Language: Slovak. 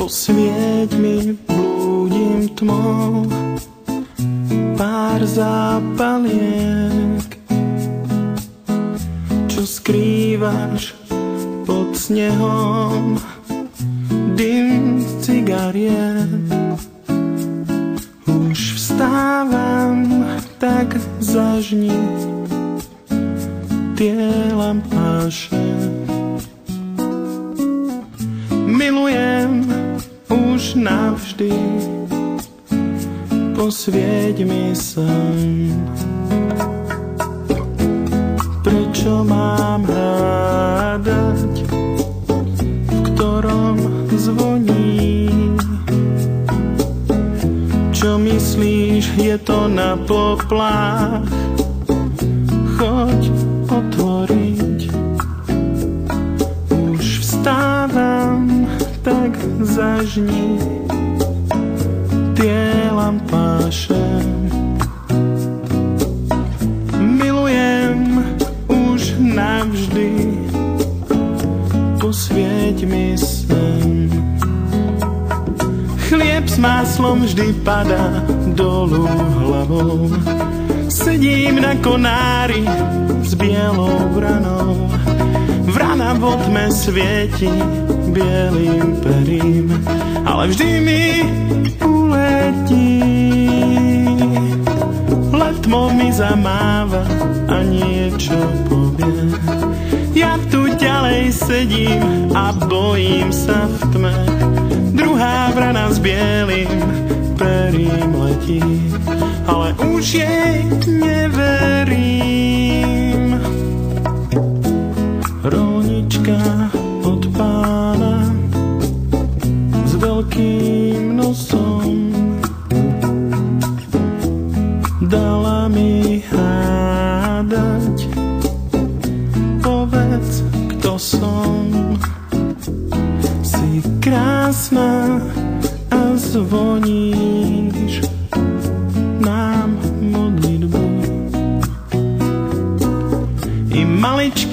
Posvieť mi, blúdim tmou, pár zápaliek, čo skrývaš pod snehom, dym cigariet. Už vstávam, tak zažni tie lampáše. Milujem už navždy, posvieť mi sen. Prečo mám hádať, v ktorom zvoní? Čo myslíš, je to na poplach? Choď otvoriť. Už vstávam, tak zažni tie lampáše. Milujem už navždy, posvieť mi sen. Chlieb s máslom vždy padá dolu hlavou. Sedím na konári s bielou vranou. Vrana vo tme svieti bielým perím, ale vždy mi uletí. Letmo mi zamáva a niečo povie. Ja tu ďalej sedím a bojím sa v tme. Druhá vrana s bielým perím letí, ale už jej neverím. Rolnička od pána s veľkým nosom dala mi hádať. Povedz, kto som. Si krásna a zvoníš nám modlitbu. I maličký